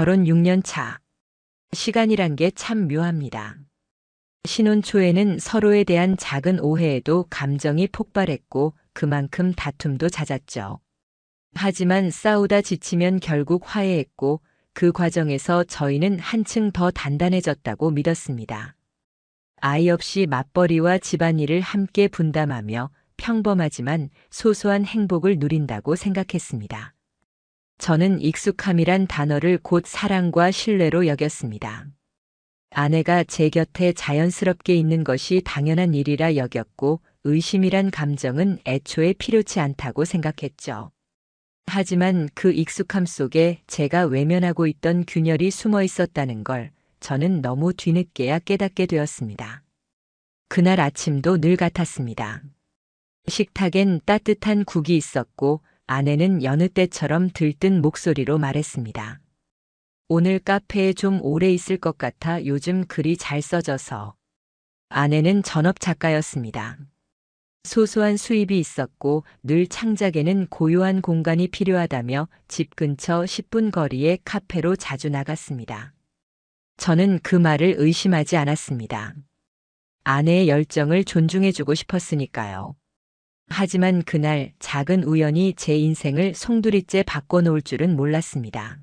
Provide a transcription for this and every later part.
결혼 6년 차. 시간이란 게 참 묘합니다. 신혼 초에는 서로에 대한 작은 오해에도 감정이 폭발했고 그만큼 다툼도 잦았죠. 하지만 싸우다 지치면 결국 화해했고 그 과정에서 저희는 한층 더 단단해졌다고 믿었습니다. 아이 없이 맞벌이와 집안일을 함께 분담하며 평범하지만 소소한 행복을 누린다고 생각했습니다. 저는 익숙함이란 단어를 곧 사랑과 신뢰로 여겼습니다. 아내가 제 곁에 자연스럽게 있는 것이 당연한 일이라 여겼고 의심이란 감정은 애초에 필요치 않다고 생각했죠. 하지만 그 익숙함 속에 제가 외면하고 있던 균열이 숨어 있었다는 걸 저는 너무 뒤늦게야 깨닫게 되었습니다. 그날 아침도 늘 같았습니다. 식탁엔 따뜻한 국이 있었고 아내는 여느 때처럼 들뜬 목소리로 말했습니다. 오늘 카페에 좀 오래 있을 것 같아 요즘 글이 잘 써져서. 아내는 전업 작가였습니다. 소소한 수입이 있었고 늘 창작에는 고요한 공간이 필요하다며 집 근처 10분 거리의 카페로 자주 나갔습니다. 저는 그 말을 의심하지 않았습니다. 아내의 열정을 존중해주고 싶었으니까요. 하지만 그날 작은 우연이 제 인생을 송두리째 바꿔놓을 줄은 몰랐습니다.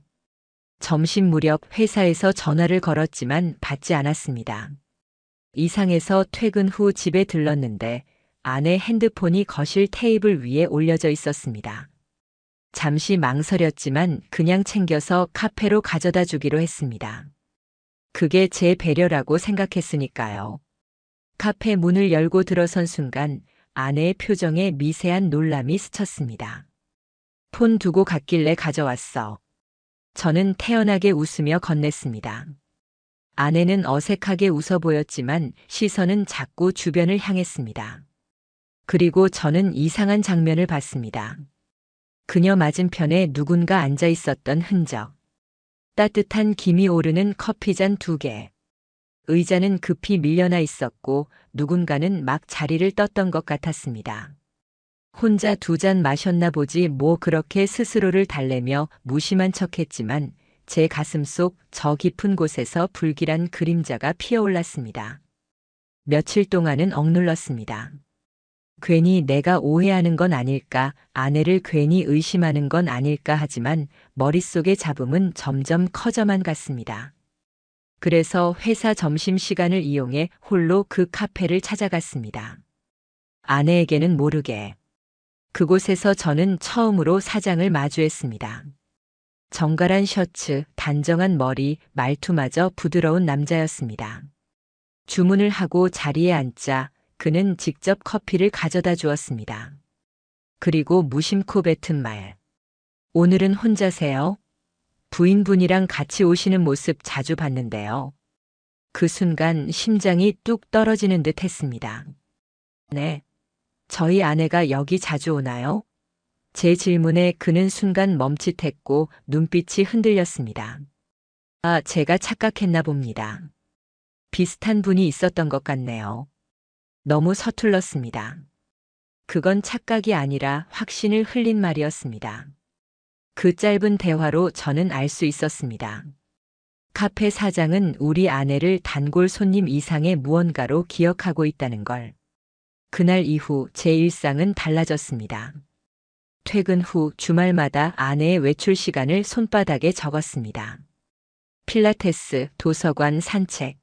점심 무렵 회사에서 전화를 걸었지만 받지 않았습니다. 이상해서 퇴근 후 집에 들렀는데 아내 핸드폰이 거실 테이블 위에 올려져 있었습니다. 잠시 망설였지만 그냥 챙겨서 카페로 가져다 주기로 했습니다. 그게 제 배려라고 생각했으니까요. 카페 문을 열고 들어선 순간 아내의 표정에 미세한 놀람이 스쳤습니다. 폰 두고 갔길래 가져왔어. 저는 태연하게 웃으며 건넸습니다. 아내는 어색하게 웃어 보였지만 시선은 자꾸 주변을 향했습니다. 그리고 저는 이상한 장면을 봤습니다. 그녀 맞은편에 누군가 앉아 있었던 흔적. 따뜻한 김이 오르는 커피잔 2개. 의자는 급히 밀려나 있었고 누군가는 막 자리를 떴던 것 같았습니다. 혼자 2잔 마셨나 보지 뭐 그렇게 스스로를 달래며 무심한 척했지만 제 가슴 속 저 깊은 곳에서 불길한 그림자가 피어올랐습니다. 며칠 동안은 억눌렀습니다. 괜히 내가 오해하는 건 아닐까, 아내를 괜히 의심하는 건 아닐까 하지만 머릿속의 잡음은 점점 커져만 갔습니다. 그래서 회사 점심시간을 이용해 홀로 그 카페를 찾아갔습니다. 아내에게는 모르게. 그곳에서 저는 처음으로 사장을 마주했습니다. 정갈한 셔츠, 단정한 머리, 말투마저 부드러운 남자였습니다. 주문을 하고 자리에 앉자 그는 직접 커피를 가져다 주었습니다. 그리고 무심코 뱉은 말. 오늘은 혼자세요? 부인분이랑 같이 오시는 모습 자주 봤는데요. 그 순간 심장이 뚝 떨어지는 듯 했습니다. 네. 저희 아내가 여기 자주 오나요? 제 질문에 그는 순간 멈칫했고 눈빛이 흔들렸습니다. 아, 제가 착각했나 봅니다. 비슷한 분이 있었던 것 같네요. 너무 서툴렀습니다. 그건 착각이 아니라 확신을 흘린 말이었습니다. 그 짧은 대화로 저는 알 수 있었습니다. 카페 사장은 우리 아내를 단골 손님 이상의 무언가로 기억하고 있다는 걸. 그날 이후 제 일상은 달라졌습니다. 퇴근 후 주말마다 아내의 외출 시간을 손바닥에 적었습니다. 필라테스, 도서관, 산책.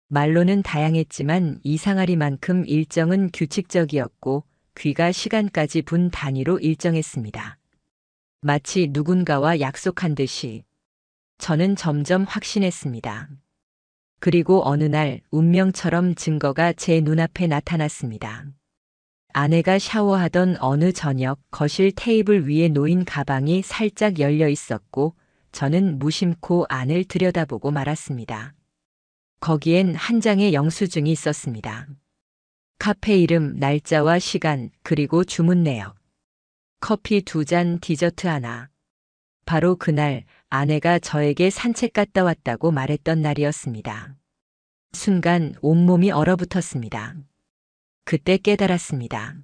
말로는 다양했지만 이상하리만큼 일정은 규칙적이었고 귀가 시간까지 분 단위로 일정했습니다. 마치 누군가와 약속한 듯이. 저는 점점 확신했습니다. 그리고 어느 날 운명처럼 증거가 제 눈앞에 나타났습니다. 아내가 샤워하던 어느 저녁 거실 테이블 위에 놓인 가방이 살짝 열려 있었고 저는 무심코 안을 들여다보고 말았습니다. 거기엔 한 장의 영수증이 있었습니다. 카페 이름, 날짜와 시간, 그리고 주문 내역. 커피 2잔, 디저트 하나. 바로 그날 아내가 저에게 산책 갔다 왔다고 말했던 날이었습니다. 순간 온몸이 얼어붙었습니다. 그때 깨달았습니다.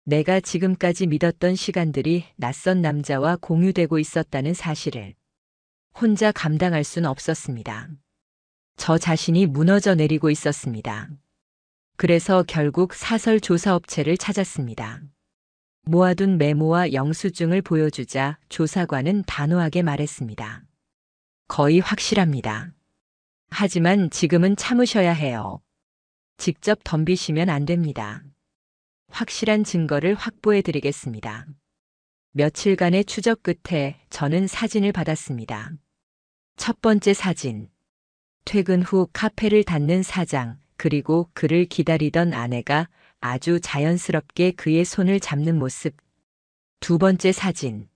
내가 지금까지 믿었던 시간들이 낯선 남자와 공유되고 있었다는 사실을. 혼자 감당할 순 없었습니다. 저 자신이 무너져 내리고 있었습니다. 그래서 결국 사설 조사업체를 찾았습니다. 모아둔 메모와 영수증을 보여주자 조사관은 단호하게 말했습니다. 거의 확실합니다. 하지만 지금은 참으셔야 해요. 직접 덤비시면 안 됩니다. 확실한 증거를 확보해 드리겠습니다. 며칠간의 추적 끝에 저는 사진을 받았습니다. 첫 번째 사진. 퇴근 후 카페를 닫는 사장, 그리고 그를 기다리던 아내가 아주 자연스럽게 그의 손을 잡는 모습. 두 번째 사진.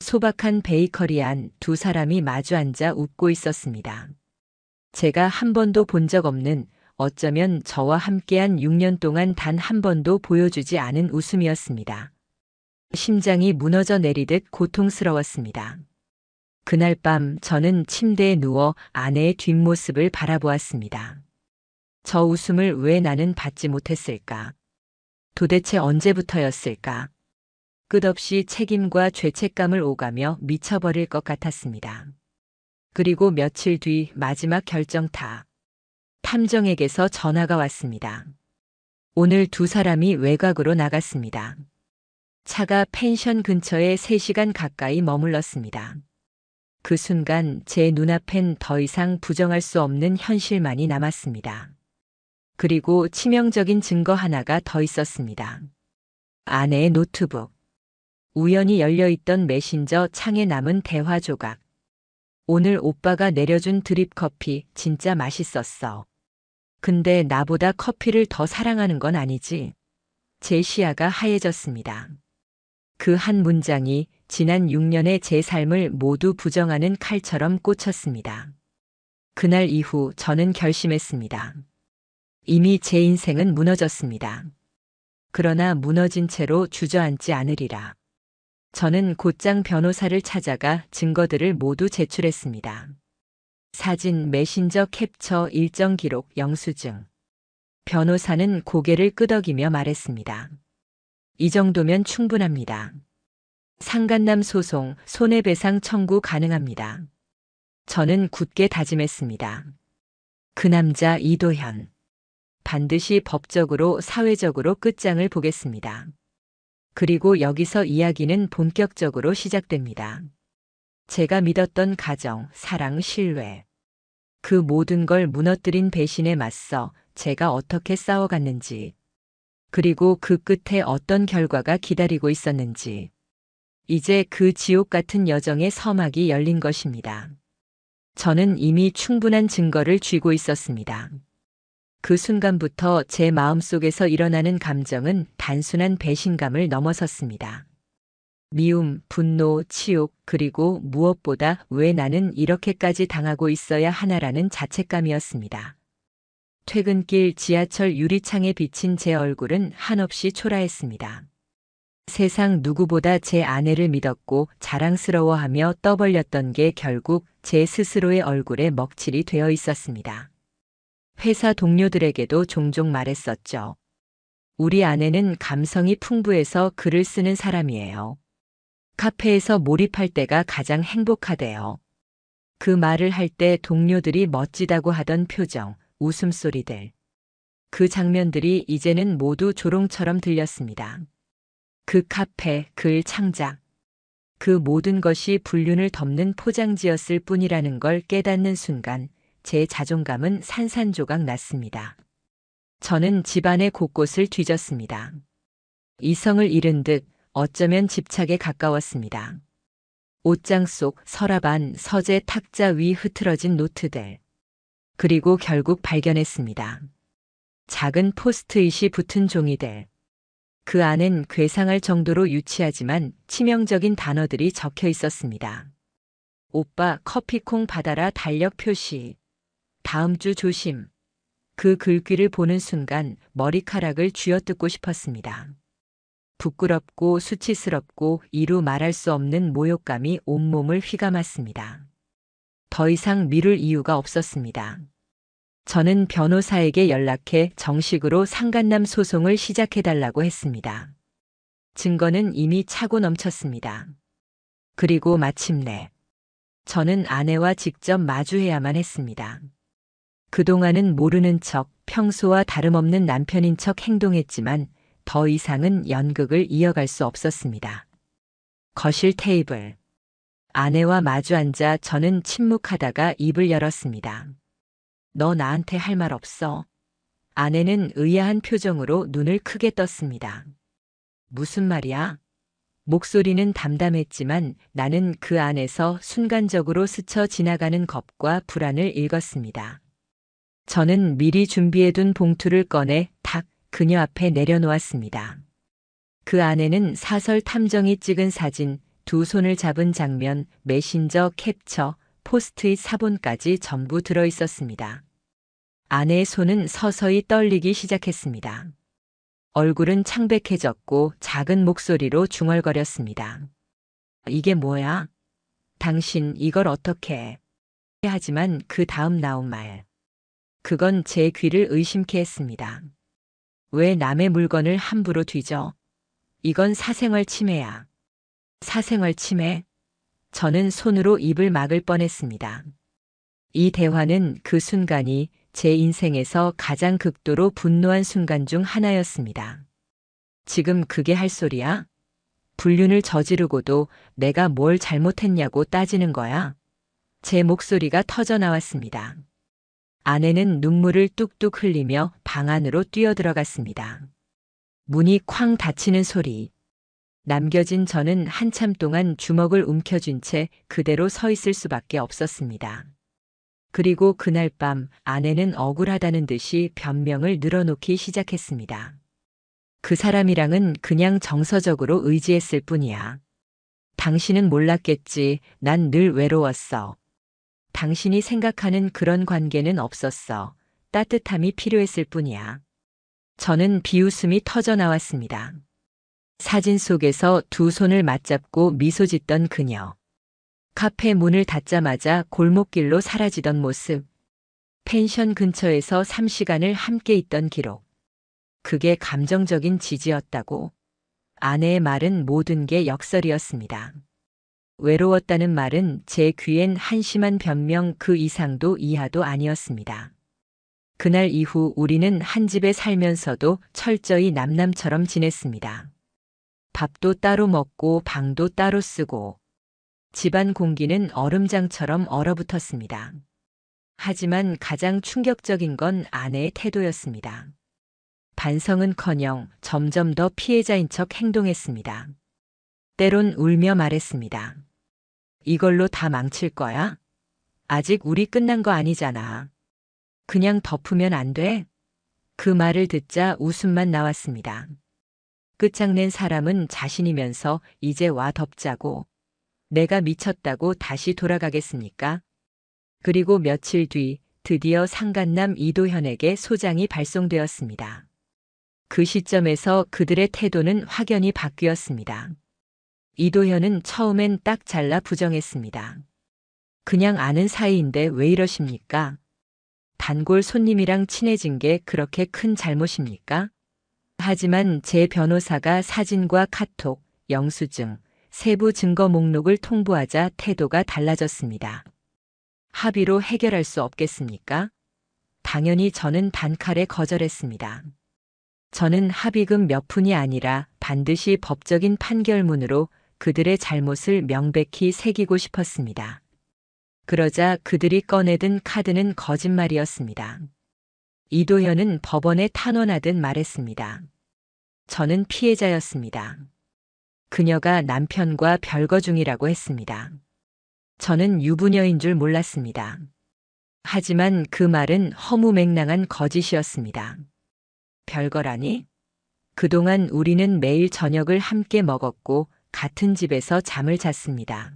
소박한 베이커리 안 두 사람이 마주 앉아 웃고 있었습니다. 제가 한 번도 본 적 없는, 어쩌면 저와 함께한 6년 동안 단 한 번도 보여주지 않은 웃음이었습니다. 심장이 무너져 내리듯 고통스러웠습니다. 그날 밤 저는 침대에 누워 아내의 뒷모습을 바라보았습니다. 저 웃음을 왜 나는 받지 못했을까? 도대체 언제부터였을까? 끝없이 책임과 죄책감을 오가며 미쳐버릴 것 같았습니다. 그리고 며칠 뒤 마지막 결정타. 탐정에게서 전화가 왔습니다. 오늘 두 사람이 외곽으로 나갔습니다. 차가 펜션 근처에 3시간 가까이 머물렀습니다. 그 순간 제 눈앞엔 더 이상 부정할 수 없는 현실만이 남았습니다. 그리고 치명적인 증거 하나가 더 있었습니다. 아내의 노트북. 우연히 열려있던 메신저 창에 남은 대화 조각. 오늘 오빠가 내려준 드립 커피 진짜 맛있었어. 근데 나보다 커피를 더 사랑하는 건 아니지? 제 시야가 하얘졌습니다. 그 한 문장이 지난 6년의 제 삶을 모두 부정하는 칼처럼 꽂혔습니다. 그날 이후 저는 결심했습니다. 이미 제 인생은 무너졌습니다. 그러나 무너진 채로 주저앉지 않으리라. 저는 곧장 변호사를 찾아가 증거들을 모두 제출했습니다. 사진, 메신저 캡처, 일정 기록, 영수증. 변호사는 고개를 끄덕이며 말했습니다. 이 정도면 충분합니다. 상간남 소송, 손해배상 청구 가능합니다. 저는 굳게 다짐했습니다. 그 남자 이도현. 반드시 법적으로, 사회적으로 끝장을 보겠습니다. 그리고 여기서 이야기는 본격적으로 시작됩니다. 제가 믿었던 가정, 사랑, 신뢰. 그 모든 걸 무너뜨린 배신에 맞서 제가 어떻게 싸워갔는지, 그리고 그 끝에 어떤 결과가 기다리고 있었는지. 이제 그 지옥 같은 여정의 서막이 열린 것입니다. 저는 이미 충분한 증거를 쥐고 있었습니다. 그 순간부터 제 마음속에서 일어나는 감정은 단순한 배신감을 넘어섰습니다. 미움, 분노, 치욕, 그리고 무엇보다 왜 나는 이렇게까지 당하고 있어야 하나라는 자책감이었습니다. 퇴근길 지하철 유리창에 비친 제 얼굴은 한없이 초라했습니다. 세상 누구보다 제 아내를 믿었고 자랑스러워하며 떠벌렸던 게 결국 제 스스로의 얼굴에 먹칠이 되어 있었습니다. 회사 동료들에게도 종종 말했었죠. 우리 아내는 감성이 풍부해서 글을 쓰는 사람이에요. 카페에서 몰입할 때가 가장 행복하대요. 그 말을 할 때 동료들이 멋지다고 하던 표정, 웃음소리들. 그 장면들이 이제는 모두 조롱처럼 들렸습니다. 그 카페, 글 창작. 그 모든 것이 불륜을 덮는 포장지였을 뿐이라는 걸 깨닫는 순간 제 자존감은 산산조각 났습니다. 저는 집안의 곳곳을 뒤졌습니다. 이성을 잃은 듯 어쩌면 집착에 가까웠습니다. 옷장 속, 서랍 안, 서재 탁자 위 흐트러진 노트들. 그리고 결국 발견했습니다. 작은 포스트잇이 붙은 종이들. 그 안엔 괴상할 정도로 유치하지만 치명적인 단어들이 적혀 있었습니다. 오빠 커피콩 받아라 달력 표시. 다음 주 조심. 그 글귀를 보는 순간 머리카락을 쥐어뜯고 싶었습니다. 부끄럽고 수치스럽고 이루 말할 수 없는 모욕감이 온몸을 휘감았습니다. 더 이상 미룰 이유가 없었습니다. 저는 변호사에게 연락해 정식으로 상간남 소송을 시작해달라고 했습니다. 증거는 이미 차고 넘쳤습니다. 그리고 마침내 저는 아내와 직접 마주해야만 했습니다. 그동안은 모르는 척 평소와 다름없는 남편인 척 행동했지만 더 이상은 연극을 이어갈 수 없었습니다. 거실 테이블. 아내와 마주 앉아 저는 침묵하다가 입을 열었습니다. 너 나한테 할 말 없어? 아내는 의아한 표정으로 눈을 크게 떴습니다. 무슨 말이야? 목소리는 담담했지만 나는 그 안에서 순간적으로 스쳐 지나가는 겁과 불안을 읽었습니다. 저는 미리 준비해둔 봉투를 꺼내 탁 그녀 앞에 내려놓았습니다. 그 안에는 사설 탐정이 찍은 사진, 두 손을 잡은 장면, 메신저 캡처, 포스트잇 사본까지 전부 들어 있었습니다. 아내의 손은 서서히 떨리기 시작했습니다. 얼굴은 창백해졌고 작은 목소리로 중얼거렸습니다. 이게 뭐야? 당신 이걸 어떻게 해? 하지만 그 다음 나온 말. 그건 제 귀를 의심케 했습니다. 왜 남의 물건을 함부로 뒤져? 이건 사생활 침해야. 사생활 침해? 저는 손으로 입을 막을 뻔했습니다. 이 대화는 그 순간이 제 인생에서 가장 극도로 분노한 순간 중 하나였습니다. 지금 그게 할 소리야? 불륜을 저지르고도 내가 뭘 잘못했냐고 따지는 거야? 제 목소리가 터져 나왔습니다. 아내는 눈물을 뚝뚝 흘리며 방 안으로 뛰어들어갔습니다. 문이 쾅 닫히는 소리. 남겨진 저는 한참 동안 주먹을 움켜쥔 채 그대로 서 있을 수밖에 없었습니다. 그리고 그날 밤 아내는 억울하다는 듯이 변명을 늘어놓기 시작했습니다. 그 사람이랑은 그냥 정서적으로 의지했을 뿐이야. 당신은 몰랐겠지. 난 늘 외로웠어. 당신이 생각하는 그런 관계는 없었어. 따뜻함이 필요했을 뿐이야. 저는 비웃음이 터져 나왔습니다. 사진 속에서 두 손을 맞잡고 미소 짓던 그녀. 카페 문을 닫자마자 골목길로 사라지던 모습. 펜션 근처에서 3시간을 함께 있던 기록. 그게 감정적인 지지였다고. 아내의 말은 모든 게 역설이었습니다. 외로웠다는 말은 제 귀엔 한심한 변명 그 이상도 이하도 아니었습니다. 그날 이후 우리는 한 집에 살면서도 철저히 남남처럼 지냈습니다. 밥도 따로 먹고 방도 따로 쓰고 집안 공기는 얼음장처럼 얼어붙었습니다. 하지만 가장 충격적인 건 아내의 태도였습니다. 반성은커녕 점점 더 피해자인 척 행동했습니다. 때론 울며 말했습니다. 이걸로 다 망칠 거야? 아직 우리 끝난 거 아니잖아. 그냥 덮으면 안 돼? 그 말을 듣자 웃음만 나왔습니다. 끝장낸 사람은 자신이면서 이제 와 덮자고. 내가 미쳤다고 다시 돌아가겠습니까? 그리고 며칠 뒤 드디어 상간남 이도현에게 소장이 발송되었습니다. 그 시점에서 그들의 태도는 확연히 바뀌었습니다. 이도현은 처음엔 딱 잘라 부정했습니다. 그냥 아는 사이인데 왜 이러십니까? 단골 손님이랑 친해진 게 그렇게 큰 잘못입니까? 하지만 제 변호사가 사진과 카톡, 영수증, 세부 증거 목록을 통보하자 태도가 달라졌습니다. 합의로 해결할 수 없겠습니까? 당연히 저는 단칼에 거절했습니다. 저는 합의금 몇 푼이 아니라 반드시 법적인 판결문으로 그들의 잘못을 명백히 새기고 싶었습니다. 그러자 그들이 꺼내든 카드는 거짓말이었습니다. 이도현은 법원에 탄원하듯 말했습니다. 저는 피해자였습니다. 그녀가 남편과 별거 중이라고 했습니다. 저는 유부녀인 줄 몰랐습니다. 하지만 그 말은 허무맹랑한 거짓이었습니다. 별거라니? 그동안 우리는 매일 저녁을 함께 먹었고 같은 집에서 잠을 잤습니다.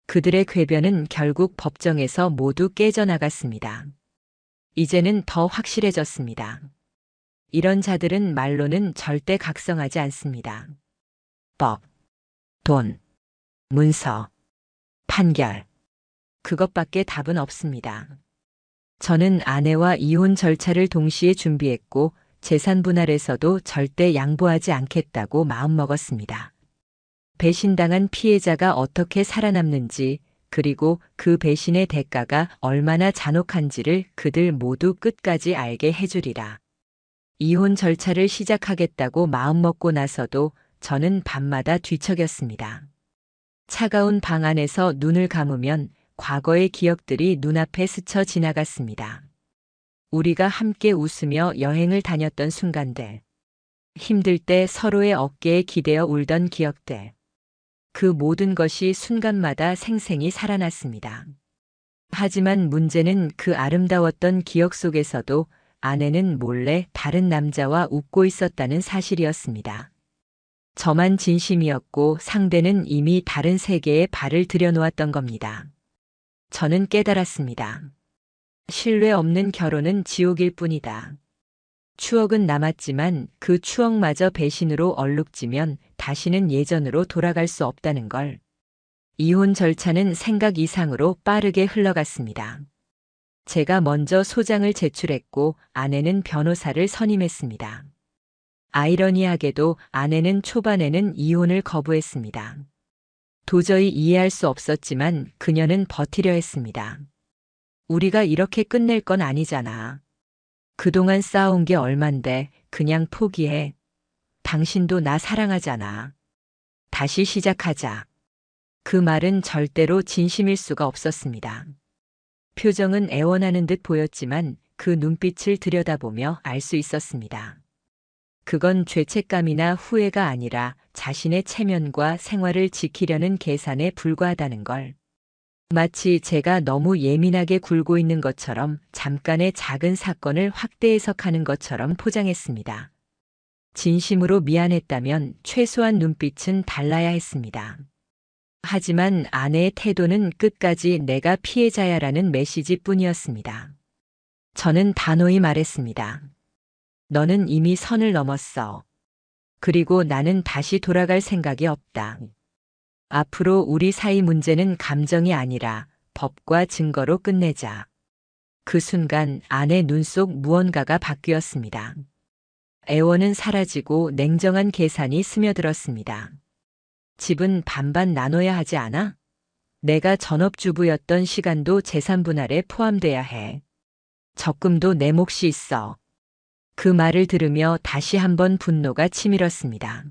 그들의 궤변은 결국 법정에서 모두 깨져나갔습니다. 이제는 더 확실해졌습니다. 이런 자들은 말로는 절대 각성하지 않습니다. 법, 돈, 문서, 판결. 그것밖에 답은 없습니다. 저는 아내와 이혼 절차를 동시에 준비했고 재산 분할에서도 절대 양보하지 않겠다고 마음먹었습니다. 배신당한 피해자가 어떻게 살아남는지, 그리고 그 배신의 대가가 얼마나 잔혹한지를 그들 모두 끝까지 알게 해주리라. 이혼 절차를 시작하겠다고 마음먹고 나서도 저는 밤마다 뒤척였습니다. 차가운 방 안에서 눈을 감으면 과거의 기억들이 눈앞에 스쳐 지나갔습니다. 우리가 함께 웃으며 여행을 다녔던 순간들. 힘들 때 서로의 어깨에 기대어 울던 기억들. 그 모든 것이 순간마다 생생히 살아났습니다. 하지만 문제는 그 아름다웠던 기억 속에서도 아내는 몰래 다른 남자와 웃고 있었다는 사실이었습니다. 저만 진심이었고 상대는 이미 다른 세계에 발을 들여놓았던 겁니다. 저는 깨달았습니다. 신뢰 없는 결혼은 지옥일 뿐이다. 추억은 남았지만 그 추억마저 배신으로 얼룩지면 다시는 예전으로 돌아갈 수 없다는 걸. 이혼 절차는 생각 이상으로 빠르게 흘러갔습니다. 제가 먼저 소장을 제출했고 아내는 변호사를 선임했습니다. 아이러니하게도 아내는 초반에는 이혼을 거부했습니다. 도저히 이해할 수 없었지만 그녀는 버티려 했습니다. 우리가 이렇게 끝낼 건 아니잖아. 그동안 쌓아온 게 얼만데 그냥 포기해. 당신도 나 사랑하잖아. 다시 시작하자. 그 말은 절대로 진심일 수가 없었습니다. 표정은 애원하는 듯 보였지만 그 눈빛을 들여다보며 알 수 있었습니다. 그건 죄책감이나 후회가 아니라 자신의 체면과 생활을 지키려는 계산에 불과하다는 걸. 마치 제가 너무 예민하게 굴고 있는 것처럼 잠깐의 작은 사건을 확대 해석하는 것처럼 포장했습니다. 진심으로 미안했다면 최소한 눈빛은 달라야 했습니다. 하지만 아내의 태도는 끝까지 내가 피해자야라는 메시지뿐이었습니다. 저는 단호히 말했습니다. 너는 이미 선을 넘었어. 그리고 나는 다시 돌아갈 생각이 없다. 앞으로 우리 사이 문제는 감정이 아니라 법과 증거로 끝내자. 그 순간 아내 눈 속 무언가가 바뀌었습니다. 애원은 사라지고 냉정한 계산이 스며들었습니다. 집은 반반 나눠야 하지 않아? 내가 전업주부였던 시간도 재산 분할에 포함돼야 해. 적금도 내 몫이 있어. 그 말을 들으며 다시 한번 분노가 치밀었습니다.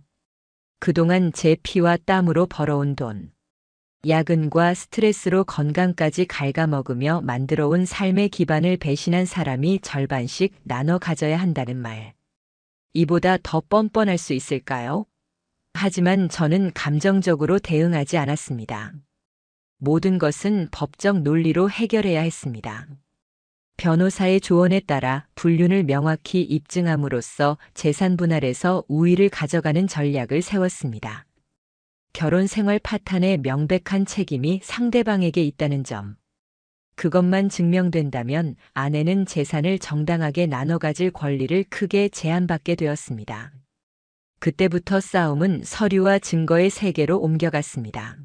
그동안 제 피와 땀으로 벌어온 돈, 야근과 스트레스로 건강까지 갉아먹으며 만들어온 삶의 기반을 배신한 사람이 절반씩 나눠 가져야 한다는 말. 이보다 더 뻔뻔할 수 있을까요? 하지만 저는 감정적으로 대응하지 않았습니다. 모든 것은 법적 논리로 해결해야 했습니다. 변호사의 조언에 따라 불륜을 명확히 입증함으로써 재산 분할에서 우위를 가져가는 전략을 세웠습니다. 결혼 생활 파탄의 명백한 책임이 상대방에게 있다는 점. 그것만 증명된다면 아내는 재산을 정당하게 나눠 가질 권리를 크게 제한받게 되었습니다. 그때부터 싸움은 서류와 증거의 세계로 옮겨갔습니다.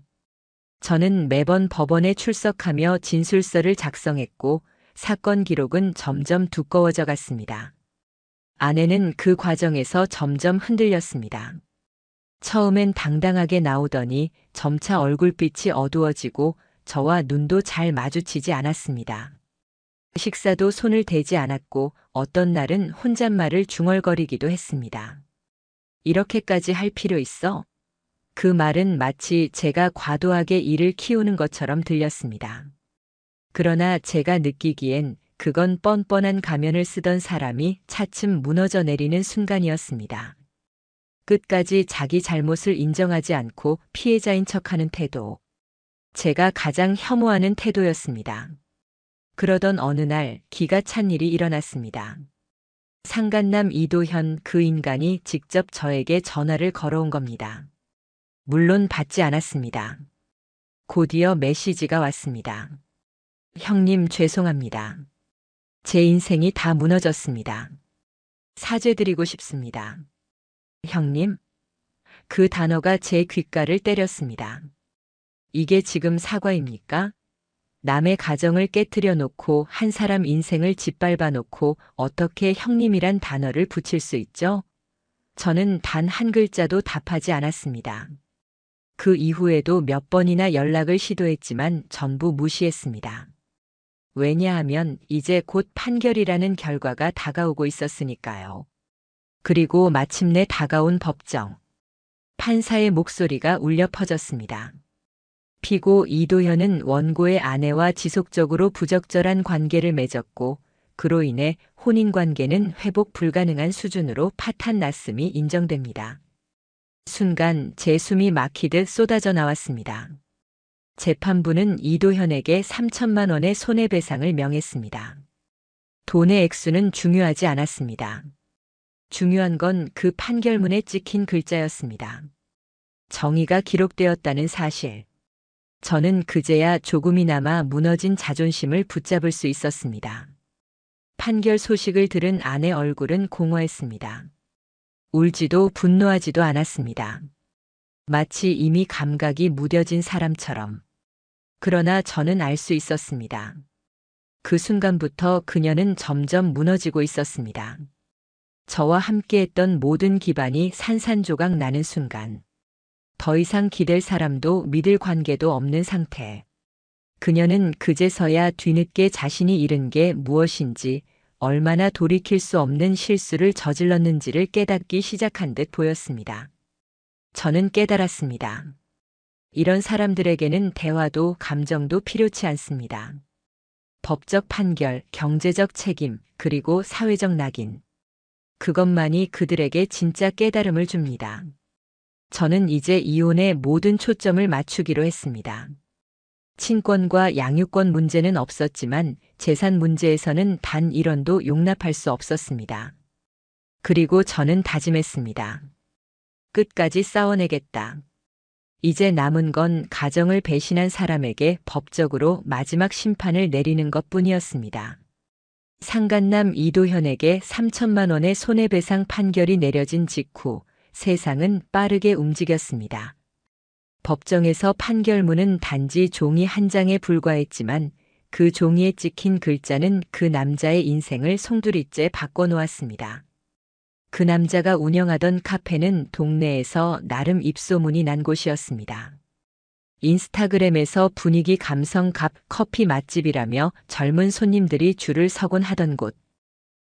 저는 매번 법원에 출석하며 진술서를 작성했고 사건 기록은 점점 두꺼워져 갔습니다. 아내는 그 과정에서 점점 흔들렸습니다. 처음엔 당당하게 나오더니 점차 얼굴빛이 어두워지고 저와 눈도 잘 마주치지 않았습니다. 식사도 손을 대지 않았고 어떤 날은 혼잣말을 중얼거리기도 했습니다. 이렇게까지 할 필요 있어? 그 말은 마치 제가 과도하게 일을 키우는 것처럼 들렸습니다. 그러나 제가 느끼기엔 그건 뻔뻔한 가면을 쓰던 사람이 차츰 무너져 내리는 순간이었습니다. 끝까지 자기 잘못을 인정하지 않고 피해자인 척하는 태도. 제가 가장 혐오하는 태도였습니다. 그러던 어느 날 기가 찬 일이 일어났습니다. 상간남 이도현 그 인간이 직접 저에게 전화를 걸어온 겁니다. 물론 받지 않았습니다. 곧이어 메시지가 왔습니다. 형님 죄송합니다. 제 인생이 다 무너졌습니다. 사죄드리고 싶습니다. 형님? 그 단어가 제 귓가를 때렸습니다. 이게 지금 사과입니까? 남의 가정을 깨뜨려 놓고 한 사람 인생을 짓밟아 놓고 어떻게 형님이란 단어를 붙일 수 있죠? 저는 단 한 글자도 답하지 않았습니다. 그 이후에도 몇 번이나 연락을 시도했지만 전부 무시했습니다. 왜냐하면 이제 곧 판결이라는 결과가 다가오고 있었으니까요. 그리고 마침내 다가온 법정. 판사의 목소리가 울려 퍼졌습니다. 피고 이도현은 원고의 아내와 지속적으로 부적절한 관계를 맺었고 그로 인해 혼인관계는 회복 불가능한 수준으로 파탄났음이 인정됩니다. 순간 제 숨이 막히듯 쏟아져 나왔습니다. 재판부는 이도현에게 3천만 원의 손해배상을 명했습니다. 돈의 액수는 중요하지 않았습니다. 중요한 건 그 판결문에 찍힌 글자였습니다. 정의가 기록되었다는 사실. 저는 그제야 조금이나마 무너진 자존심을 붙잡을 수 있었습니다. 판결 소식을 들은 아내 얼굴은 공허했습니다. 울지도 분노하지도 않았습니다. 마치 이미 감각이 무뎌진 사람처럼. 그러나 저는 알 수 있었습니다. 그 순간부터 그녀는 점점 무너지고 있었습니다. 저와 함께했던 모든 기반이 산산조각 나는 순간. 더 이상 기댈 사람도 믿을 관계도 없는 상태. 그녀는 그제서야 뒤늦게 자신이 잃은 게 무엇인지, 얼마나 돌이킬 수 없는 실수를 저질렀는지를 깨닫기 시작한 듯 보였습니다. 저는 깨달았습니다. 이런 사람들에게는 대화도 감정도 필요치 않습니다. 법적 판결, 경제적 책임, 그리고 사회적 낙인. 그것만이 그들에게 진짜 깨달음을 줍니다. 저는 이제 이혼에 모든 초점을 맞추기로 했습니다. 친권과 양육권 문제는 없었지만 재산 문제에서는 단 1원도 용납할 수 없었습니다. 그리고 저는 다짐했습니다. 끝까지 싸워내겠다. 이제 남은 건 가정을 배신한 사람에게 법적으로 마지막 심판을 내리는 것뿐이었습니다. 상간남 이도현에게 3천만 원의 손해배상 판결이 내려진 직후 세상은 빠르게 움직였습니다. 법정에서 판결문은 단지 종이 한 장에 불과했지만 그 종이에 찍힌 글자는 그 남자의 인생을 송두리째 바꿔놓았습니다. 그 남자가 운영하던 카페는 동네에서 나름 입소문이 난 곳이었습니다. 인스타그램에서 분위기 감성 갑 커피 맛집이라며 젊은 손님들이 줄을 서곤 하던 곳.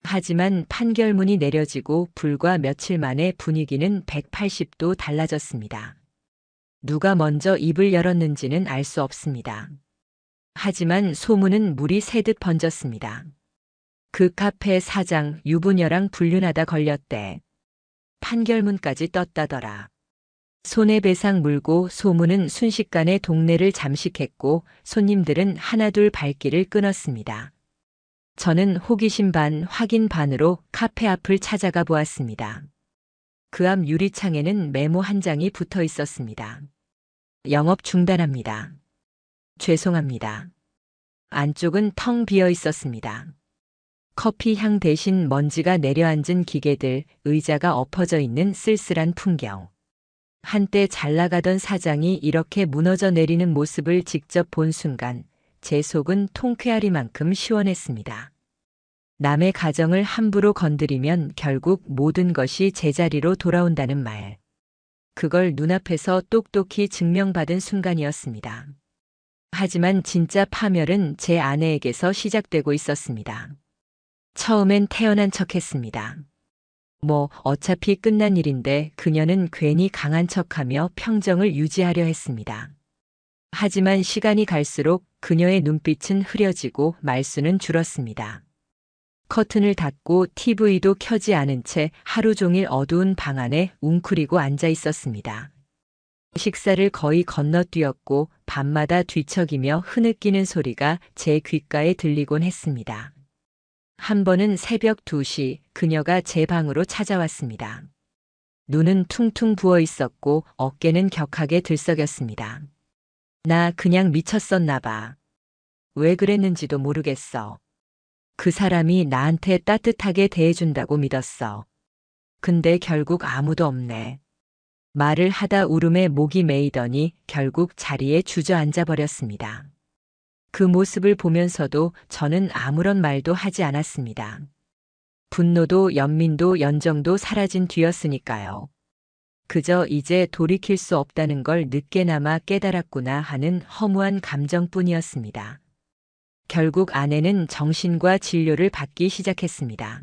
하지만 판결문이 내려지고 불과 며칠 만에 분위기는 180도 달라졌습니다. 누가 먼저 입을 열었는지는 알 수 없습니다. 하지만 소문은 물이 새듯 번졌습니다. 그 카페 사장 유부녀랑 불륜하다 걸렸대. 판결문까지 떴다더라. 손해배상 물고 소문은 순식간에 동네를 잠식했고 손님들은 하나둘 발길을 끊었습니다. 저는 호기심 반 확인 반으로 카페 앞을 찾아가 보았습니다. 그 앞 유리창에는 메모 한 장이 붙어 있었습니다. 영업 중단합니다. 죄송합니다. 안쪽은 텅 비어 있었습니다. 커피 향 대신 먼지가 내려앉은 기계들, 의자가 엎어져 있는 쓸쓸한 풍경. 한때 잘 나가던 사장이 이렇게 무너져 내리는 모습을 직접 본 순간 제 속은 통쾌하리만큼 시원했습니다. 남의 가정을 함부로 건드리면 결국 모든 것이 제자리로 돌아온다는 말. 그걸 눈앞에서 똑똑히 증명받은 순간이었습니다. 하지만 진짜 파멸은 제 아내에게서 시작되고 있었습니다. 처음엔 태연한 척했습니다. 어차피 끝난 일인데 그녀는 괜히 강한 척하며 평정을 유지하려 했습니다. 하지만 시간이 갈수록 그녀의 눈빛은 흐려지고 말수는 줄었습니다. 커튼을 닫고 TV도 켜지 않은 채 하루 종일 어두운 방 안에 웅크리고 앉아 있었습니다. 식사를 거의 건너뛰었고 밤마다 뒤척이며 흐느끼는 소리가 제 귓가에 들리곤 했습니다. 한 번은 새벽 2시 그녀가 제 방으로 찾아왔습니다. 눈은 퉁퉁 부어 있었고 어깨는 격하게 들썩였습니다. 나 그냥 미쳤었나 봐. 왜 그랬는지도 모르겠어. 그 사람이 나한테 따뜻하게 대해준다고 믿었어. 근데 결국 아무도 없네. 말을 하다 울음에 목이 메이더니 결국 자리에 주저앉아 버렸습니다. 그 모습을 보면서도 저는 아무런 말도 하지 않았습니다. 분노도 연민도 연정도 사라진 뒤였으니까요. 그저 이제 돌이킬 수 없다는 걸 늦게나마 깨달았구나 하는 허무한 감정뿐이었습니다. 결국 아내는 정신과 진료를 받기 시작했습니다.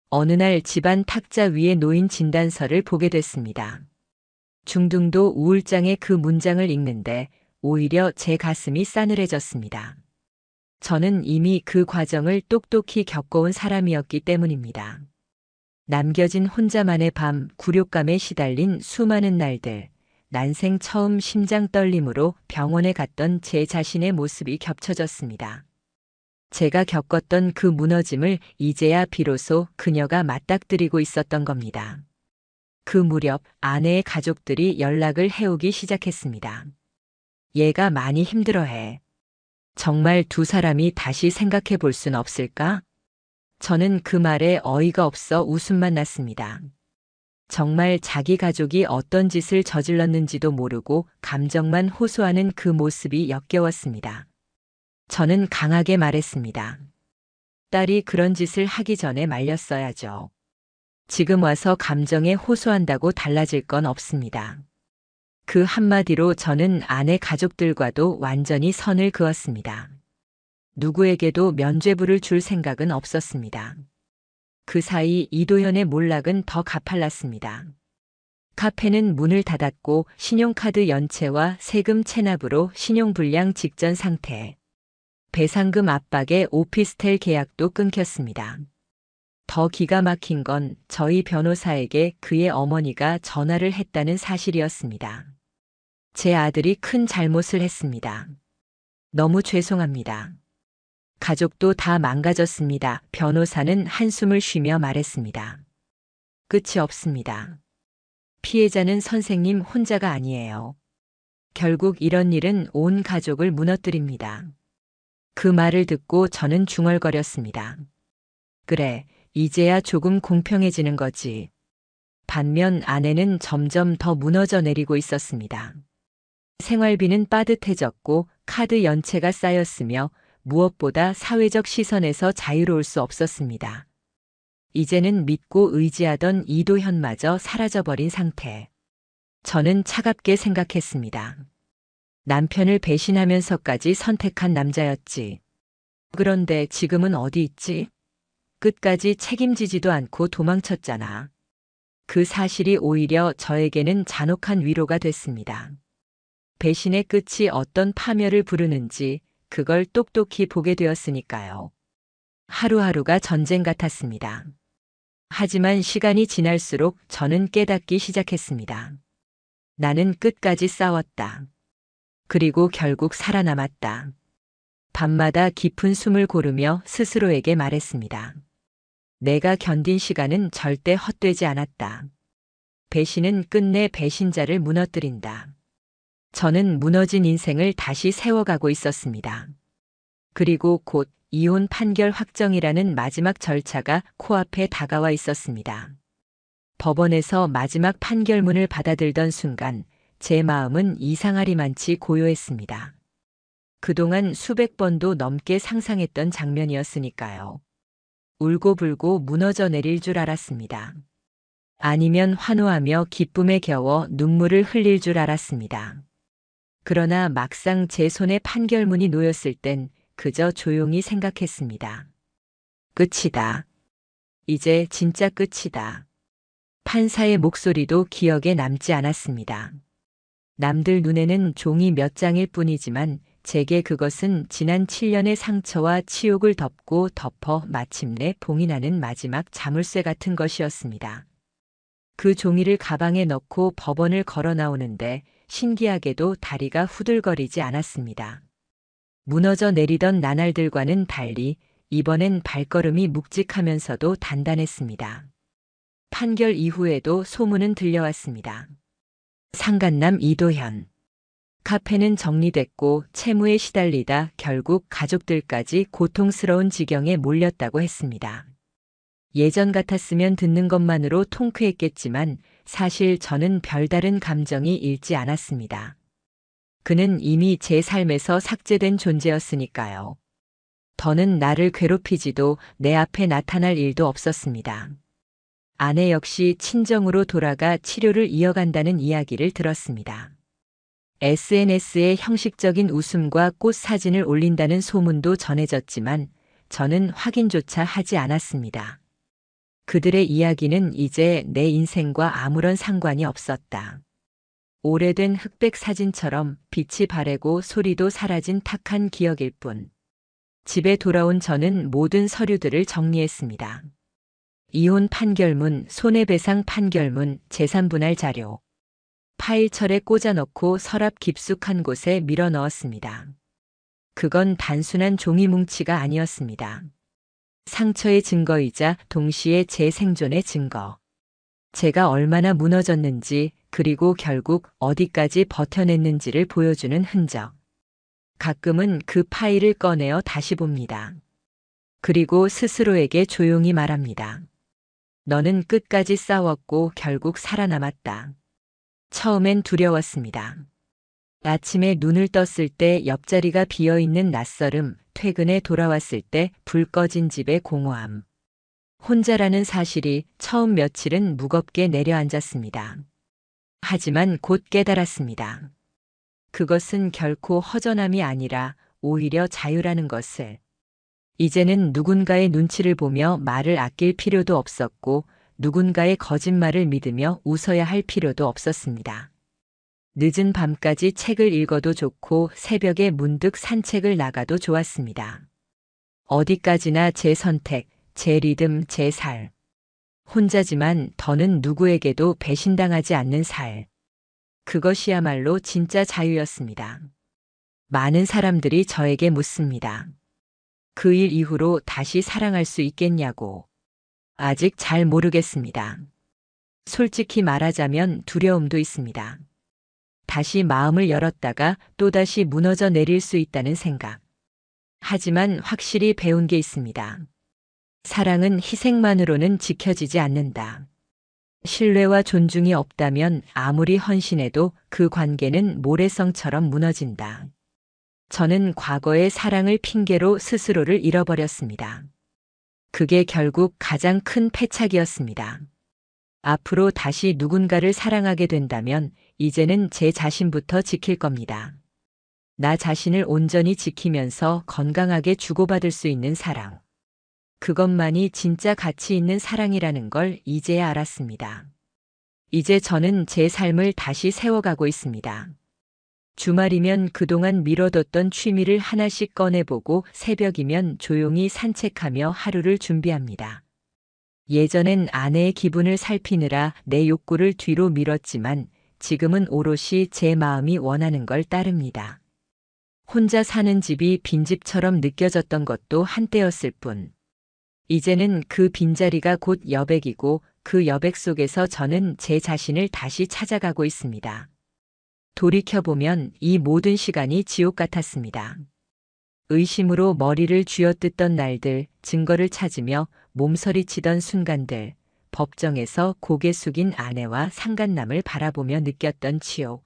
어느 날 집안 탁자 위에 놓인 진단서를 보게 됐습니다. 중등도 우울장의 그 문장을 읽는데 오히려 제 가슴이 싸늘해졌습니다. 저는 이미 그 과정을 똑똑히 겪어온 사람이었기 때문입니다. 남겨진 혼자만의 밤, 굴욕감에 시달린 수많은 날들, 난생 처음 심장 떨림으로 병원에 갔던 제 자신의 모습이 겹쳐졌습니다. 제가 겪었던 그 무너짐을 이제야 비로소 그녀가 맞닥뜨리고 있었던 겁니다. 그 무렵 아내의 가족들이 연락을 해오기 시작했습니다. 얘가 많이 힘들어해. 정말 두 사람이 다시 생각해 볼 순 없을까? 저는 그 말에 어이가 없어 웃음만 났습니다. 정말 자기 가족이 어떤 짓을 저질렀는지도 모르고 감정만 호소하는 그 모습이 역겨웠습니다. 저는 강하게 말했습니다. 딸이 그런 짓을 하기 전에 말렸어야죠. 지금 와서 감정에 호소한다고 달라질 건 없습니다. 그 한마디로 저는 아내 가족들과도 완전히 선을 그었습니다. 누구에게도 면죄부를 줄 생각은 없었습니다. 그 사이 이도현의 몰락은 더 가팔랐습니다. 카페는 문을 닫았고 신용카드 연체와 세금 체납으로 신용불량 직전 상태. 배상금 압박에 오피스텔 계약도 끊겼습니다. 더 기가 막힌 건 저희 변호사에게 그의 어머니가 전화를 했다는 사실이었습니다. 제 아들이 큰 잘못을 했습니다. 너무 죄송합니다. 가족도 다 망가졌습니다. 변호사는 한숨을 쉬며 말했습니다. 끝이 없습니다. 피해자는 선생님 혼자가 아니에요. 결국 이런 일은 온 가족을 무너뜨립니다. 그 말을 듣고 저는 중얼거렸습니다. 그래, 이제야 조금 공평해지는 거지. 반면 아내는 점점 더 무너져 내리고 있었습니다. 생활비는 빠듯해졌고 카드 연체가 쌓였으며 무엇보다 사회적 시선에서 자유로울 수 없었습니다. 이제는 믿고 의지하던 이도현마저 사라져버린 상태. 저는 차갑게 생각했습니다. 남편을 배신하면서까지 선택한 남자였지. 그런데 지금은 어디 있지? 끝까지 책임지지도 않고 도망쳤잖아. 그 사실이 오히려 저에게는 잔혹한 위로가 됐습니다. 배신의 끝이 어떤 파멸을 부르는지 그걸 똑똑히 보게 되었으니까요. 하루하루가 전쟁 같았습니다. 하지만 시간이 지날수록 저는 깨닫기 시작했습니다. 나는 끝까지 싸웠다. 그리고 결국 살아남았다. 밤마다 깊은 숨을 고르며 스스로에게 말했습니다. 내가 견딘 시간은 절대 헛되지 않았다. 배신은 끝내 배신자를 무너뜨린다. 저는 무너진 인생을 다시 세워가고 있었습니다. 그리고 곧 이혼 판결 확정이라는 마지막 절차가 코앞에 다가와 있었습니다. 법원에서 마지막 판결문을 받아들던 순간 제 마음은 이상하리만치 고요했습니다. 그동안 수백 번도 넘게 상상했던 장면이었으니까요. 울고불고 무너져 내릴 줄 알았습니다. 아니면 환호하며 기쁨에 겨워 눈물을 흘릴 줄 알았습니다. 그러나 막상 제 손에 판결문이 놓였을 땐 그저 조용히 생각했습니다. 끝이다. 이제 진짜 끝이다. 판사의 목소리도 기억에 남지 않았습니다. 남들 눈에는 종이 몇 장일 뿐이지만 제게 그것은 지난 7년의 상처와 치욕을 덮고 덮어 마침내 봉이 나는 마지막 자물쇠 같은 것이었습니다. 그 종이를 가방에 넣고 법원을 걸어 나오는데 신기하게도 다리가 후들거리지 않았습니다. 무너져 내리던 나날들과는 달리 이번엔 발걸음이 묵직하면서도 단단했습니다. 판결 이후에도 소문은 들려왔습니다. 상간남 이도현. 카페는 정리됐고 채무에 시달리다 결국 가족들까지 고통스러운 지경에 몰렸다고 했습니다. 예전 같았으면 듣는 것만으로 통쾌했겠지만 사실 저는 별다른 감정이 일지 않았습니다. 그는 이미 제 삶에서 삭제된 존재였으니까요. 더는 나를 괴롭히지도 내 앞에 나타날 일도 없었습니다. 아내 역시 친정으로 돌아가 치료를 이어간다는 이야기를 들었습니다. SNS에 형식적인 웃음과 꽃 사진을 올린다는 소문도 전해졌지만 저는 확인조차 하지 않았습니다. 그들의 이야기는 이제 내 인생과 아무런 상관이 없었다. 오래된 흑백 사진처럼 빛이 바래고 소리도 사라진 탁한 기억일 뿐. 집에 돌아온 저는 모든 서류들을 정리했습니다. 이혼 판결문, 손해배상 판결문, 재산분할 자료. 파일철에 꽂아넣고 서랍 깊숙한 곳에 밀어 넣었습니다. 그건 단순한 종이 뭉치가 아니었습니다. 상처의 증거이자 동시에 제 생존의 증거. 제가 얼마나 무너졌는지, 그리고 결국 어디까지 버텨냈는지를 보여주는 흔적. 가끔은 그 파일을 꺼내어 다시 봅니다. 그리고 스스로에게 조용히 말합니다. 너는 끝까지 싸웠고 결국 살아남았다. 처음엔 두려웠습니다. 아침에 눈을 떴을 때 옆자리가 비어있는 낯설음, 퇴근에 돌아왔을 때 불 꺼진 집의 공허함. 혼자라는 사실이 처음 며칠은 무겁게 내려앉았습니다. 하지만 곧 깨달았습니다. 그것은 결코 허전함이 아니라 오히려 자유라는 것을. 이제는 누군가의 눈치를 보며 말을 아낄 필요도 없었고 누군가의 거짓말을 믿으며 웃어야 할 필요도 없었습니다. 늦은 밤까지 책을 읽어도 좋고 새벽에 문득 산책을 나가도 좋았습니다. 어디까지나 제 선택, 제 리듬, 제 살. 혼자지만 더는 누구에게도 배신당하지 않는 살. 그것이야말로 진짜 자유였습니다. 많은 사람들이 저에게 묻습니다. 그 일 이후로 다시 사랑할 수 있겠냐고. 아직 잘 모르겠습니다. 솔직히 말하자면 두려움도 있습니다. 다시 마음을 열었다가 또다시 무너져 내릴 수 있다는 생각. 하지만 확실히 배운 게 있습니다. 사랑은 희생만으로는 지켜지지 않는다. 신뢰와 존중이 없다면 아무리 헌신해도 그 관계는 모래성처럼 무너진다. 저는 과거의 사랑을 핑계로 스스로를 잃어버렸습니다. 그게 결국 가장 큰 패착이었습니다. 앞으로 다시 누군가를 사랑하게 된다면 이제는 제 자신부터 지킬 겁니다. 나 자신을 온전히 지키면서 건강하게 주고받을 수 있는 사랑. 그것만이 진짜 가치 있는 사랑이라는 걸 이제야 알았습니다. 이제 저는 제 삶을 다시 세워가고 있습니다. 주말이면 그동안 미뤄뒀던 취미를 하나씩 꺼내보고 새벽이면 조용히 산책하며 하루를 준비합니다. 예전엔 아내의 기분을 살피느라 내 욕구를 뒤로 미뤘지만 지금은 오롯이 제 마음이 원하는 걸 따릅니다. 혼자 사는 집이 빈집처럼 느껴졌던 것도 한때였을 뿐. 이제는 그 빈자리가 곧 여백이고 그 여백 속에서 저는 제 자신을 다시 찾아가고 있습니다. 돌이켜보면 이 모든 시간이 지옥 같았습니다. 의심으로 머리를 쥐어뜯던 날들, 증거를 찾으며 몸서리치던 순간들, 법정에서 고개 숙인 아내와 상간남을 바라보며 느꼈던 치욕.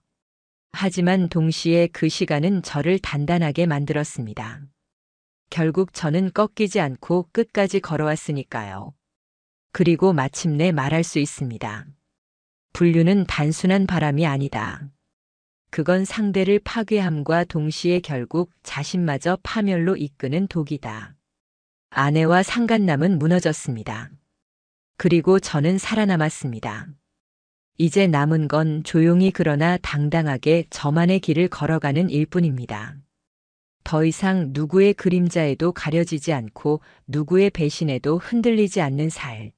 하지만 동시에 그 시간은 저를 단단하게 만들었습니다. 결국 저는 꺾이지 않고 끝까지 걸어왔으니까요. 그리고 마침내 말할 수 있습니다. 분류는 단순한 바람이 아니다. 그건 상대를 파괴함과 동시에 결국 자신마저 파멸로 이끄는 독이다. 아내와 상간남은 무너졌습니다. 그리고 저는 살아남았습니다. 이제 남은 건 조용히 그러나 당당하게 저만의 길을 걸어가는 일뿐입니다. 더 이상 누구의 그림자에도 가려지지 않고 누구의 배신에도 흔들리지 않는 살.